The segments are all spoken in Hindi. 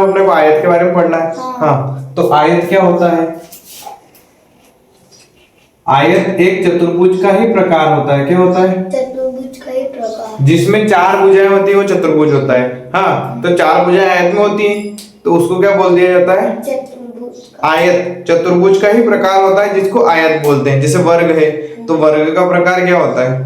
अपने को आयत के बारे में पढ़ना है। हाँ, तो आयत क्या होता है? आयत एक चतुर्भुज का ही प्रकार होता है। क्या होता है? चतुर्भुज का ही प्रकार। जिसमें चार भुजाएं होती है वो चतुर्भुज होता है। हाँ, तो चार भुजाएं आयत में होती हैं तो उसको क्या बोल दिया जाता है? चतुर्भुज। आयत चतुर्भुज का ही प्रकार होता है जिसको आयत बोलते हैं। जैसे वर्ग है तो वर्ग का प्रकार क्या होता है?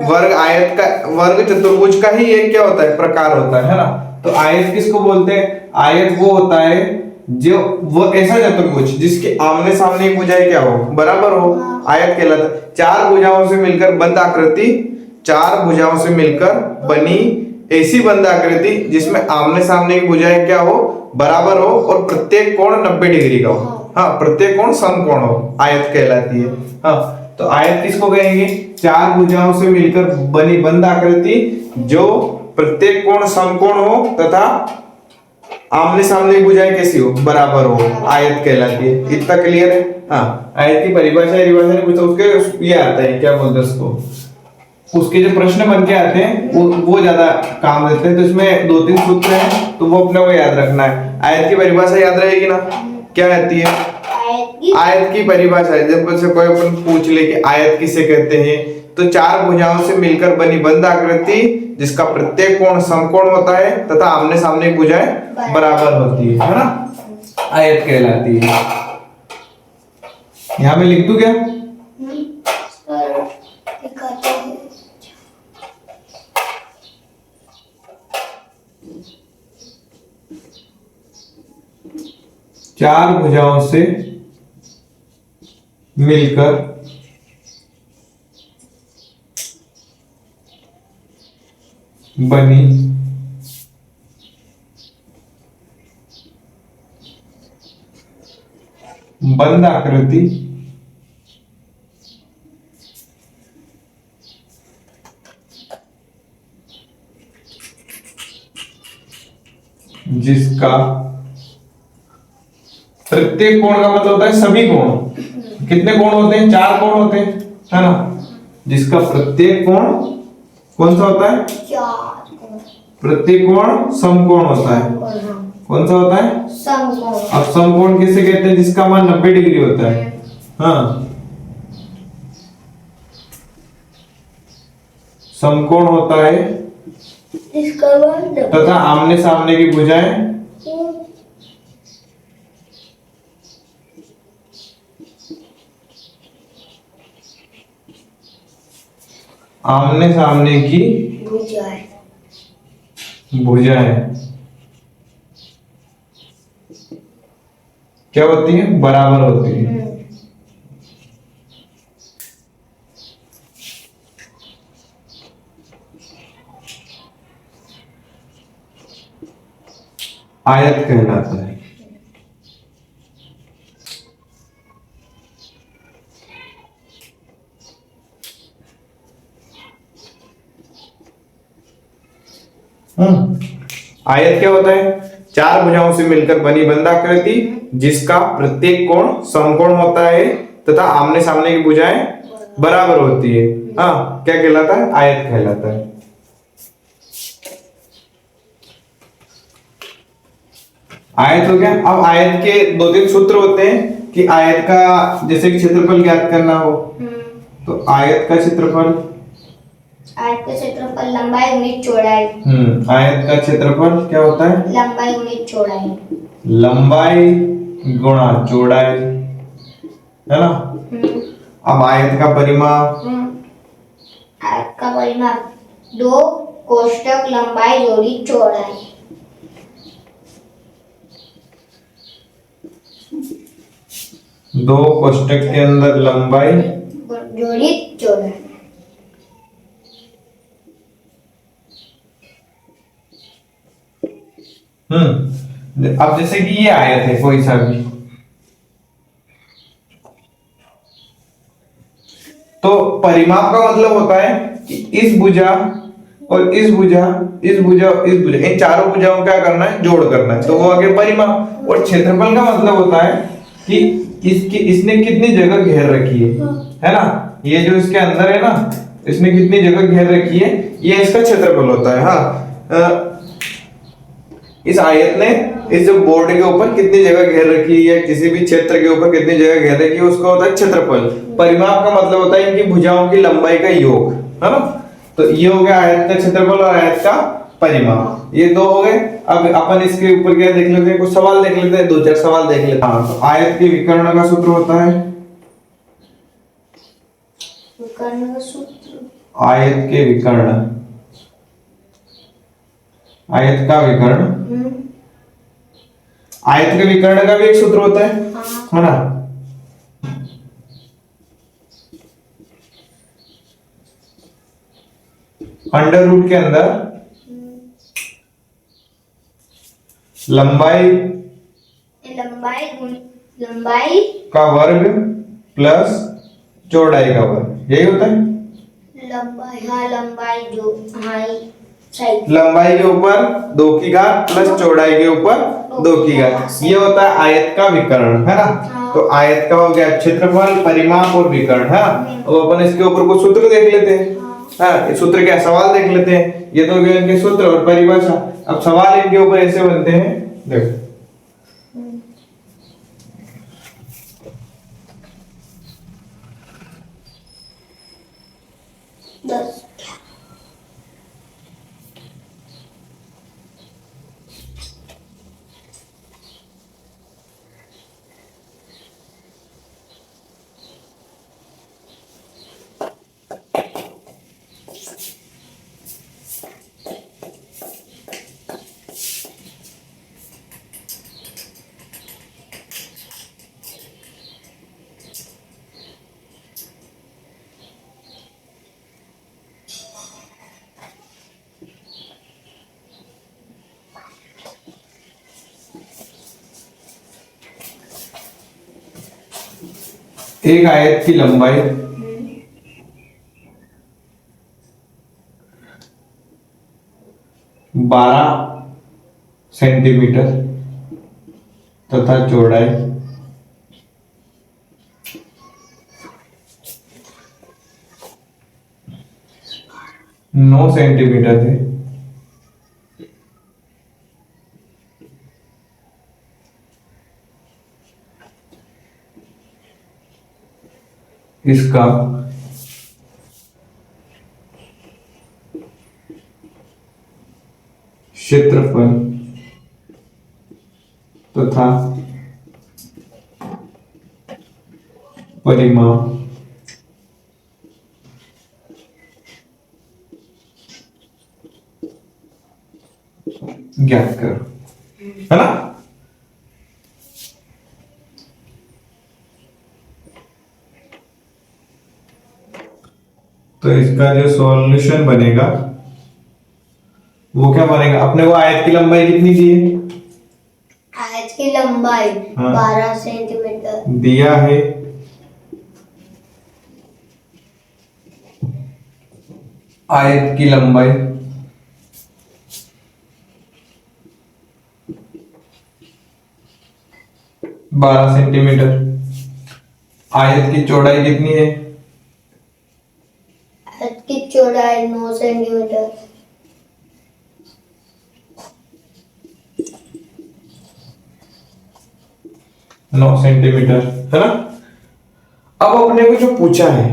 वर्ग आयत का, वर्ग चतुर्भुज का ही एक क्या होता है? प्रकार होता है ना। तो आयत किसको बोलते हैं? आयत वो होता है जो वो ऐसा चतुर्भुज जिसके आमने सामने की भुजाएं क्या हो? बराबर हो, आयत कहलाता है। चार भुजाओं से मिलकर बंद आकृति, चार भुजाओं से मिलकर बनी ऐसी बंद आकृति जिसमें आमने सामने की भुजाएं क्या हो? बराबर हो और प्रत्येक कोण 90 डिग्री का हो। हाँ, प्रत्येक कोण समकोण हो, आयत कहलाती है। हाँ, तो आयत किसको कहेंगे? चार भुजाओं से मिलकर बनी बंद आकृति जो प्रत्येक कोण समकोण हो तथा आमने सामने की भुजाएं कैसी हो? बराबर हो, आयत कहलाती है। इतना क्लियर है? हाँ, आयत की परिभाषा नहीं पूछता उसके ये आता है, क्या बोलते हैं उसको, उसके जो प्रश्न बन के आते हैं वो ज्यादा काम देते हैं। तो इसमें दो तीन सूत्र हैं तो वो अपने को याद रखना है। आयत की परिभाषा याद रहेगी ना? क्या रहती है? आयत की परिभाषा है, जब से कोई अपन पूछ ले कि आयत किसे कहते हैं, तो चार भुजाओं से मिलकर बनी बंद आकृति जिसका प्रत्येक कोण समकोण होता है तथा आमने सामने की भुजाएं बराबर होती है ना, आयत कहलाती है। यहां में लिख दूं क्या? चार भुजाओं से मिलकर बनी बंद आकृति जिसका प्रत्येक कोण का मतलब होता है सभी कोण। कितने कोण होते हैं? चार कोण होते हैं, है ना। जिसका प्रत्येक कोण कौन सा होता है? प्रत्येक कोण समकोण होता है। कौन सा होता है? समकोण। अब समकोण किसे कहते हैं? जिसका मान 90 डिग्री होता है। हाँ, समकोण होता है इसका मान तथा आमने सामने की भुजाएं आमने सामने की भुजाएं क्या होती है? बराबर होती है। आयत कहलाता है। आयत क्या होता है? चार भुजाओं से मिलकर बनी बंद आकृति जिसका प्रत्येक कोण समकोण होता है तथा आमने सामने की भुजाएं बराबर होती है। हाँ, क्या कहलाता है? आयत कहलाता है। आयत हो गया। अब आयत के दो तीन सूत्र होते हैं कि आयत का जैसे कि क्षेत्रफल ज्ञात करना हो तो आयत का क्षेत्रफल लंबाई गुणित चौड़ाई। आयत का क्षेत्रफल क्या होता है? लंबाई गुणित चौड़ाई। लंबाई गुणा चौड़ाई, है ना। अब आयत का परिमाप, आयत का परिमाप 2 कोष्ठक लंबाई जोड़ी चौड़ाई। दो कोष्ठक के अंदर लंबाई जोड़ी चौड़ाई। अब जैसे कि ये आयत है कोई सा भी, तो परिमाप का मतलब होता है कि इस भुजा और इस भुजा, इस भुजा और इस भुजा, इन चारों भुजाओं क्या करना है? जोड़ करना है, तो वो आगे परिमाप। और क्षेत्रफल का मतलब होता है कि इसकी इसने कितनी जगह घेर रखी है ना। ये जो इसके अंदर है ना, इसने कितनी जगह घेर रखी है, ये इसका क्षेत्रफल होता है। हाँ, इस आयत ने इस बोर्ड के ऊपर कितनी जगह घेर रखी है या किसी भी क्षेत्र के ऊपर कितनी जगह घेर रखी है उसका होता है क्षेत्रफल। परिमाप का मतलब होता है इनकी भुजाओं की लंबाई का योग, है ना। तो ये हो गया आयत का क्षेत्रफल और आयत का परिमाप, ये दो हो गए। अब अपन इसके ऊपर क्या देख लेते हैं, कुछ सवाल देख लेते हैं, दो चार सवाल देख लेते हैं। तो आयत के विकर्ण का सूत्र होता है, विकर्ण का सूत्र, आयत के विकर्ण, आयत का विकर्ण, आयत के विकर्ण का भी एक सूत्र होता है ना। अंडर रूट के अंदर लंबाई लंबाई का वर्ग प्लस चौड़ाई का वर्ग, यही होता है। लंबाई जो सही, लंबाई के ऊपर 2 की घात प्लस चौड़ाई के ऊपर 2 की घात, ये होता है आयत का विकर्ण, है ना। तो आयत का हो गया क्षेत्रफल, परिमाप और विकर्ण, है ना। अब अपन इसके ऊपर कुछ सूत्र देख लेते हैं। हाँ, सूत्र क्या, सवाल देख लेते हैं। ये तो गए इनके सूत्र और परिभाषा। अब सवाल इनके ऊपर ऐसे बनते हैं, देखो। एक आयत की लंबाई 12 सेंटीमीटर तथा चौड़ाई 9 सेंटीमीटर है। इसका क्षेत्रफल तथा परिमाप ज्ञात करो, है ना। तो इसका जो सॉल्यूशन बनेगा वो क्या बनेगा, अपने को आयत की लंबाई कितनी दी है, आयत की लंबाई 12 सेंटीमीटर दिया है। आयत की लंबाई 12 सेंटीमीटर, आयत की चौड़ाई कितनी है, आयत की चौड़ाई 9 सेंटीमीटर, 9 सेंटीमीटर, है ना। अब अपने को जो पूछा है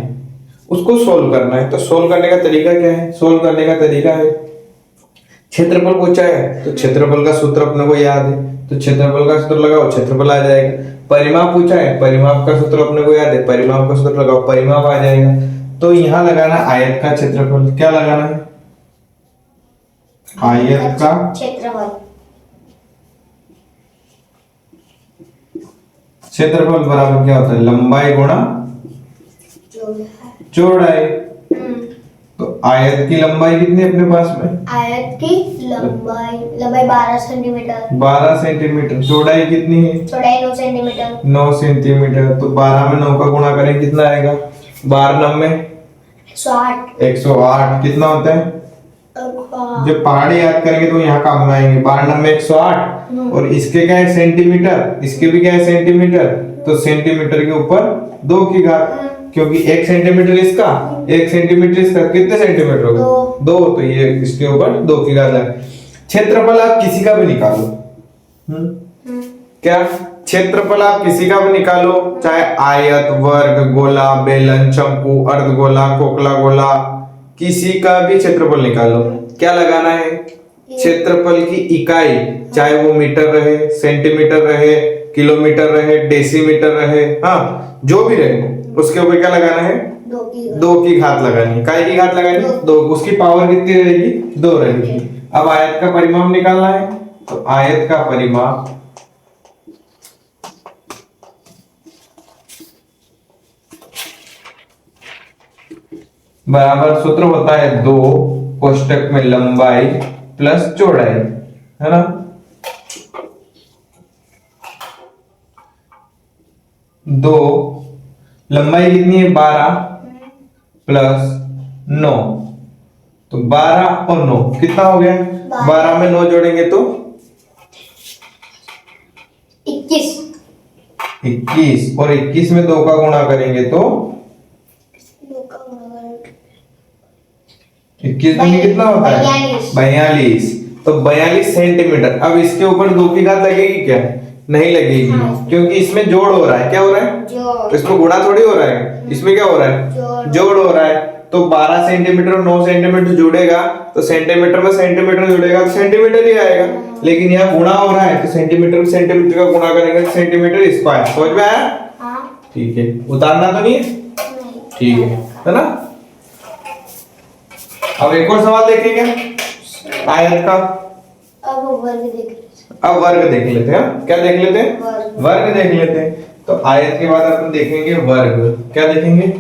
उसको सोल्व करना है। तो सोल्व करने का तरीका क्या है, सोल्व करने का तरीका है, क्षेत्रफल पूछा है तो क्षेत्रफल का सूत्र अपने को याद है, तो क्षेत्रफल का सूत्र लगाओ, क्षेत्रफल आ जाएगा। परिमाप पूछा है, परिमाप का सूत्र अपने को याद है, परिमाप का सूत्र लगाओ, परिमाप आ जाएगा। तो यहां लगाना आयत का क्षेत्रफल, क्या लगाना है, आयत का क्षेत्रफल, क्षेत्रफल बराबर क्या होता है, लंबाई गुणा चौड़ाई। तो आयत की लंबाई कितनी है अपने पास में, आयत की लंबाई 12 सेंटीमीटर, 12 सेंटीमीटर, चौड़ाई कितनी है, चौड़ाई 9 सेंटीमीटर, 9 सेंटीमीटर। तो 12 में 9 का गुणा करें कितना आएगा, 12 9 में 108, 108 कितना होता है। जब पहाड़ी याद करेंगे तो यहाँ काम में आएंगे, 12 9 में 108 और इसके क्या है सेंटीमीटर, इसके भी क्या है सेंटीमीटर, तो सेंटीमीटर के ऊपर 2 की घात, क्योंकि 1 सेंटीमीटर इसका 1 सेंटीमीटर इसका, कितने सेंटीमीटर होगा 2, तो ये इसके ऊपर 2 की घात है। क्षेत्रफल आप किसी का भी निकालो, क्या क्षेत्रफल आप किसी का भी निकालो, चाहे आयत, वर्ग, गोला, बेलन, शंकु, अर्धगोला, खोखला गोला, किसी का भी क्षेत्रफल निकालो, क्या लगाना है? क्षेत्रफल की इकाई, चाहे वो मीटर रहे, सेंटीमीटर रहे, किलोमीटर रहे, डेसीमीटर रहे, हाँ जो भी रहे, उसके ऊपर क्या लगाना है? 2 की घात लगानी। काय की घात लगानी? 2। उसकी पावर कितनी रहेगी? 2 रहेगी। अब आयत का परिमाप निकालना है, तो आयत का परिमाप बराबर सूत्र होता है 2 कोष्टक में लंबाई प्लस चौड़ाई, है ना? 2 लंबाई कितनी है? 12 प्लस 9, तो 12 और 9 कितना हो गया? 12 में 9 जोड़ेंगे तो 21 और 21 में 2 का गुणा करेंगे तो 21 में कितना होता है? 42। तो 42 सेंटीमीटर। अब इसके ऊपर 2 की घात लगेगी क्या? नहीं लगेगी, क्योंकि इसमें जोड़ हो रहा है। क्या हो रहा है? इसमें गुणा थोड़ी हो रहा है, इसमें क्या हो रहा है? जोड़ हो रहा है। तो 12 सेंटीमीटर और 9 सेंटीमीटर जुड़ेगा, तो सेंटीमीटर में सेंटीमीटर जुड़ेगा तो सेंटीमीटर ही आएगा। लेकिन यहाँ गुणा हो रहा है, तो सेंटीमीटर में सेंटीमीटर का गुणा करेंगे तो सेंटीमीटर स्क्वायर। समझ में आया? ठीक है, उतारना तो नहीं है? ठीक है ना? अब एक और सवाल देखेंगे आयत का। अब वर्ग देख लेते हैं। क्या देख लेते हैं? वर्ग देख लेते हैं। तो आयत के बाद अपन देखेंगे वर्ग। क्या देखेंगे?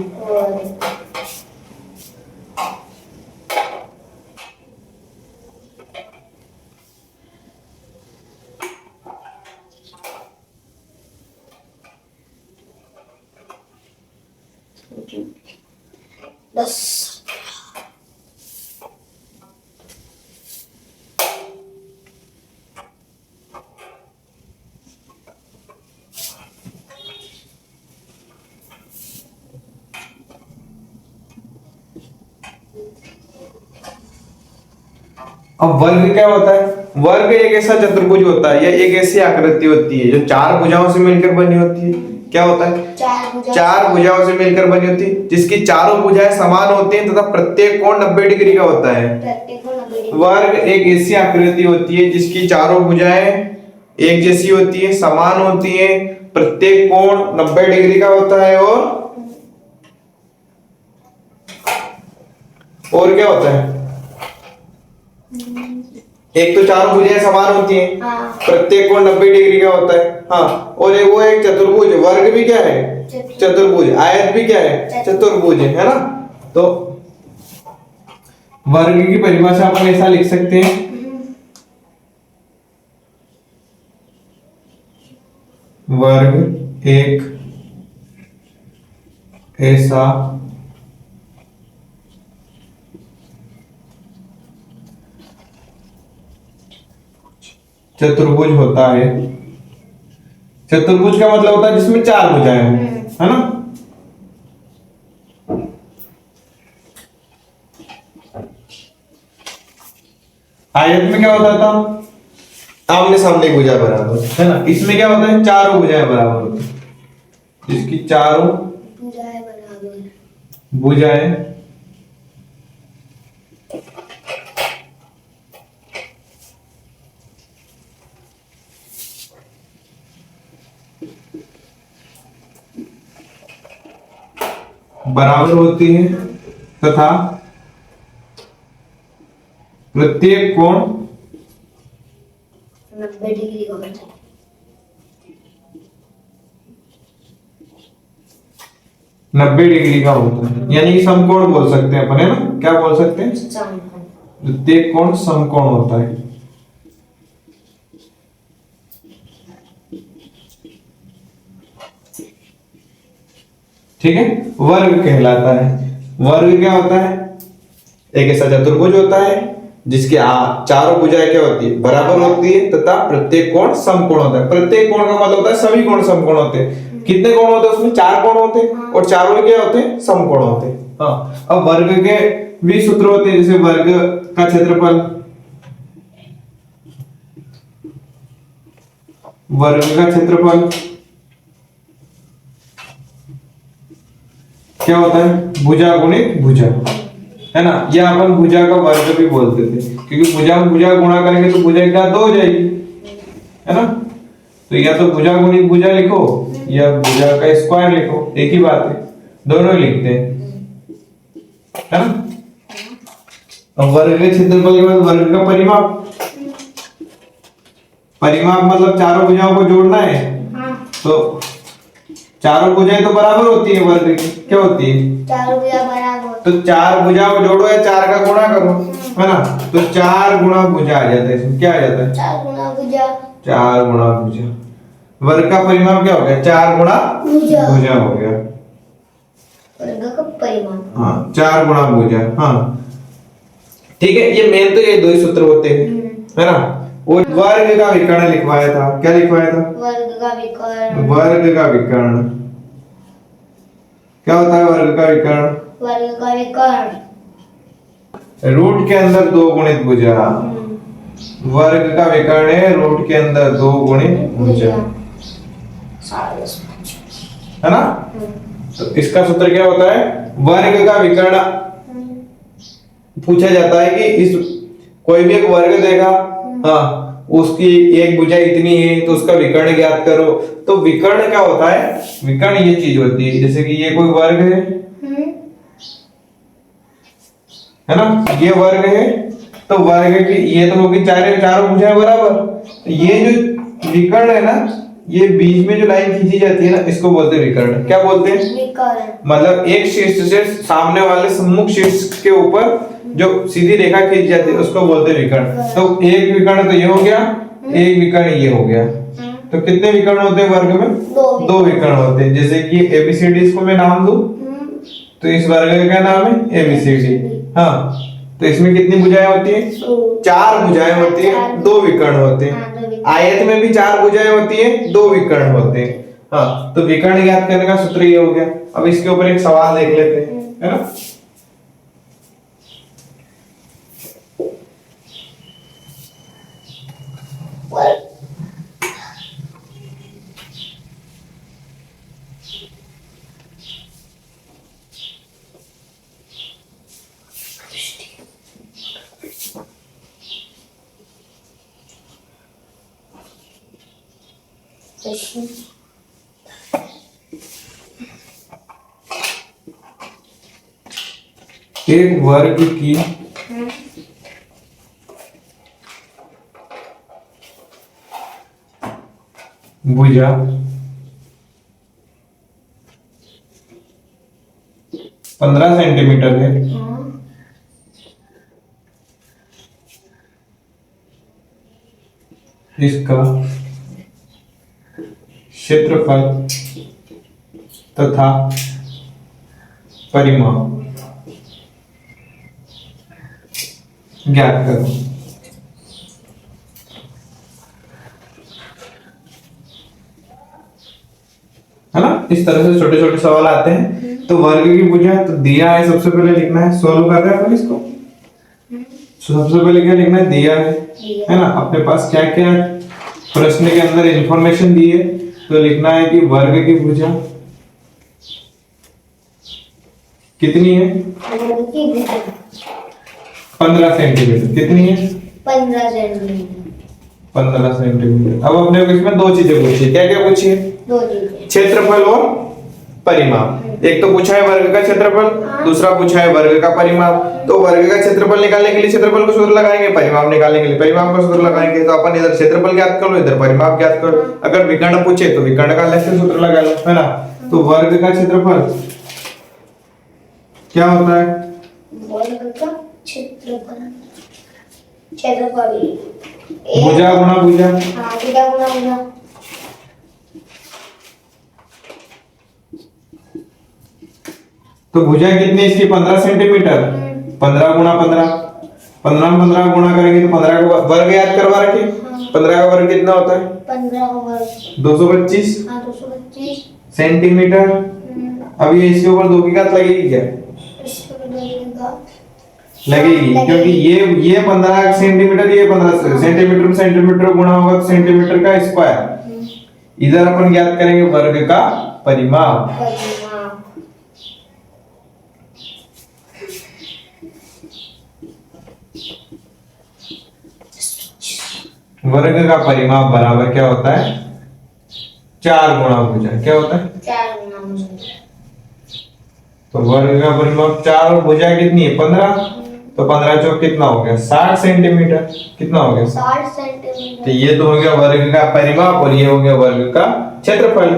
अब वर्ग क्या होता है? वर्ग एक ऐसा चतुर्भुज होता है या एक ऐसी आकृति होती है जो 4 भुजाओं से मिलकर बनी होती है। क्या होता है? 4 भुजाओं से मिलकर बनी होती है, जिसकी चारों भुजाएं समान होती हैं तथा प्रत्येक कोण 90 डिग्री का होता है। वर्ग एक ऐसी आकृति होती है जिसकी चारों भुजाएं एक जैसी होती है, समान होती है, प्रत्येक कोण 90 डिग्री का होता है, और क्या होता है? एक तो चारों भुजाएं समान होती हैं, प्रत्येक कोण 90 डिग्री का होता है, हाँ, और वो एक चतुर्भुज। वर्ग भी क्या है? चतुर्भुज। आयत भी क्या है? चतुर्भुज है ना? तो वर्ग की परिभाषा अपन ऐसा लिख सकते हैं, वर्ग एक ऐसा चतुर्भुज होता है। चतुर्भुज का मतलब होता है जिसमें 4 भुजाएं हों, है ना? आयत में क्या होता था? आमने सामने भुजा बराबर, है ना? इसमें क्या होता है? चारों भुजाएं बराबर होती है, जिसकी चारों भुजाएं बराबर होती है तथा प्रत्येक कोण 90 डिग्री का होता है। 90 डिग्री का होता है, यानी कि समकोण बोल सकते हैं अपन, है ना? क्या बोल सकते हैं? प्रत्येक कोण समकोण होता है। ठीक है, वर्ग कहलाता है। वर्ग क्या होता है? एक ऐसा चतुर्भुज होता है जिसकी चारों भुजाएं क्या होती है? बराबर होती है तथा प्रत्येक कोण समकोण होता है। प्रत्येक कोण का मतलब होता है सभी कोण समकोण होते हैं। कितने कोण होते हैं उसमें? 4 कोण होते हैं, और चारों क्या होते हैं? समकोण होते हैं। हाँ, अब वर्ग के भी सूत्र होते हैं, जैसे वर्ग का क्षेत्रफल वर्ग का क्षेत्रफल क्या होता है? भुजा गुणित भुजा, है ना? या अपन भुजा का वर्ग भी बोलते थे, क्योंकि भुजा भुजा गुणा करेंगे तो भुजा क्या 2 हो जाएगी, है ना? तो या तो भुजा गुणित भुजा लिखो या भुजा का स्क्वायर लिखो, एक ही बात है, दोनों ही लिखते हैं, है ना? अब वर्ग के क्षेत्रफल के बाद वर्ग का परिमाप, परिमाप मतलब चारों भुजाओं को जोड़ना है। तो चारों भुजाएं तो बराबर होती है, वर्ग की क्या होती है? चारों भुजा बराबर। तो 4 भुजाओं जोड़ो या 4 का गुणा करो, है ना? तो 4 गुणा भुजा आ जाता है, इसमें क्या आ जाता है? 4 गुणा भुजा। 4 गुणा भुजा। वर्ग का परिमाप क्या हो गया? 4 गुणा भुजा हो गया। वर्ग का परिमाप, हाँ 4 गुणा भुजा, हाँ ठीक है। ये मेन तो ये 2 ही सूत्र होते हैं, है ना? और वर्ग का विकर्ण लिखवाया था, क्या लिखवाया था? वर्ग का विकर्ण। वर्ग का विकर्ण क्या होता है? वर्ग का विकर्ण, वर्ग का विकर्ण रूट के अंदर 2 गुणित भुजा। वर्ग का विकर्ण है रूट के अंदर 2 गुणित भुजा, है ना? तो इसका सूत्र क्या होता है? वर्ग का विकर्ण पूछा जाता है कि इस कोई भी एक वर्ग देगा, हाँ उसकी एक भुजा इतनी है तो उसका विकर्ण ज्ञात करो। तो विकर्ण क्या होता है? विकर्ण ये चीज होती है, जैसे कि ये कोई वर्ग है ना? ये वर्ग है, तो वर्ग की ये तो होगी चारों भुजाएं बराबर। तो ये जो विकर्ण है ना, ये बीच में जो लाइन खींची जाती है ना, इसको बोलते हैं विकर्ण। क्या बोलते हैं? विकर्ण। मतलब एक शीर्ष से सामने वाले सम्मुख शीर्ष के ऊपर जो सीधी रेखा खींच जाती है उसको बोलते हैं विकर्ण। तो एक विकर्ण तो ये हो गया, एक विकर्ण ये हो गया। तो कितने विकर्ण होते हैं वर्ग में? 2 विकर्ण होते हैं। जैसे कि एबीसीडी इसको मैं नाम दूं, तो इस वर्ग का क्या नाम है? एबीसीडी। हाँ तो इसमें कितनी भुजाएं होती हैं? 4 भुजाएं होती हैं, 2 विकर्ण होते हैं। आयत में भी 4 भुजाएं होती हैं, 2 विकर्ण होते हैं। हाँ तो विकर्ण ज्ञात करने का सूत्र ये हो गया। अब इसके ऊपर एक सवाल देख लेते हैं, है ना? एक वर्ग की भुजा 15 सेंटीमीटर है। इसका क्षेत्रफल तथा परिमाप ज्ञात करो। है ना? इस तरह से छोटे छोटे सवाल आते हैं। तो वर्ग की भुजा तो दिया है, सबसे पहले लिखना है, सोल्व कर रहे हैं अपन इसको। सबसे पहले क्या लिखना है? दिया है ना? अपने पास क्या क्या प्रश्न के अंदर इंफॉर्मेशन दी है, तो लिखना है कि वर्ग की भुजा कितनी है? 15 सेंटीमीटर। कितनी है? 15 सेंटीमीटर। 15 सेंटीमीटर। अब अपने को इसमें 2 चीजें पूछी। क्या क्या पूछी है? 2 चीजें, क्षेत्रफल और परिमाप। एक तो पूछा है वर्ग का क्षेत्रफल, दूसरा पूछा है वर्ग का परिमाप। तो वर्ग का क्षेत्रफल निकालने के लिए क्षेत्रफल का सूत्र लगाएंगे, परिमाप निकालने के लिए परिमाप का सूत्र लगाएंगे। तो अपन इधर क्षेत्रफल ज्ञात कर लो, इधर परिमाप ज्ञात करो। अगर विकर्ण पूछे तो विकर्ण का अलग से सूत्र लगा लो, है ना? तो वर्ग का क्षेत्रफल क्या होता है? वर्ग का क्षेत्रफल, क्षेत्रफल भुजा गुणा भुजा। हाँ, भुजा गुणा भुजा। तो भुजा कितनी इसकी? 15 सेंटीमीटर। 15 गुणा 15, 15 में 15 गुणा करेंगे तो 15 का वर्ग याद करवा रखे। 15 का वर्ग कितना होता है? 15 का वर्ग 225 हाँ 225 सेंटीमीटर। अब ये इसके ऊपर 2 की घात लगेगी क्या? लगेगी, क्योंकि ये 15 सेंटीमीटर, ये 15 सेंटीमीटर में सेंटीमीटर गुणा होगा तो सेंटीमीटर का स्क्वायर, इधर अपन ज्ञात करेंगे वर्ग का परिमाप। परिमाप। वर्ग का परिमाप बराबर क्या होता है? 4 गुणा भुजा। क्या होता है? 4 गुना भुजा। तो वर्ग का परिमाप 4 और भुजा कितनी है? 15। तो 15 चौक कितना हो गया? 60 सेंटीमीटर। कितना हो गया? 60 सेंटीमीटर। तो ये तो हो गया वर्ग का परिमाप और ये हो गया वर्ग का क्षेत्रफल।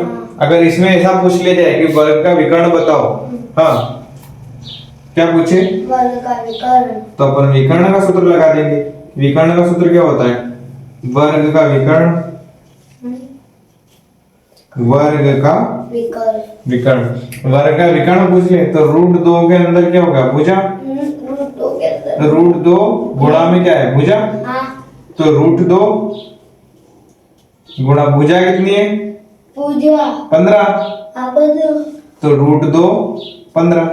अगर इसमें ऐसा पूछ लिया जाए कि वर्ग का विकर्ण बताओ, हाँ क्या पूछे? वर्ग का विकर्ण। तो अपन विकर्ण का सूत्र लगा देंगे। विकर्ण का सूत्र क्या होता है? वर्ग का विकर्ण, वर्ग का विकर्ण। विकर्ण। वर्ग का विकर्ण पूछ ले तो √2 के अंदर क्या होगा? भुजा। √2 के अंदर √2 गुणा में क्या है? भुजा। हाँ तो √2 गुणा भुजा कितनी है? भुजा 15। हाँ 15। तो √2 15।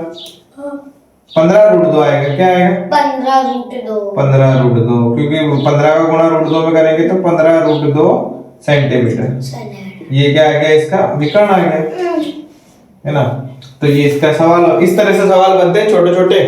15 √2 आएगा। क्या आएगा? 15 √2। 15 √2, क्योंकि 15 का गुणा √2 में करेंगे तो 15 √2 सेंटीमीटर। ये क्या आ गया? इसका विकर्ण आ गया, है ना। तो ये इसका सवाल, इस तरह से सवाल बनते हैं छोटे छोटे,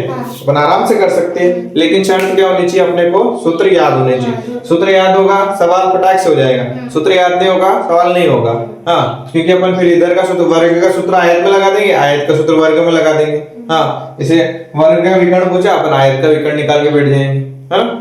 अपन आराम से कर सकते हैं। लेकिन शर्त क्या होनी चाहिए? अपने को सूत्र याद होने चाहिए। सूत्र याद होगा सवाल फटाक से हो जाएगा। सूत्र याद नहीं होगा सवाल नहीं होगा। हाँ, क्योंकि अपन फिर इधर का सूत्र, वर्ग का सूत्र आयत में लगा देंगे, आयत का सूत्र वर्ग में लगा देंगे। हाँ, इसे वर्ग का विकर्ण पूछा, अपन आयत का विकर्ण निकाल के बैठ जाएंगे, है ना।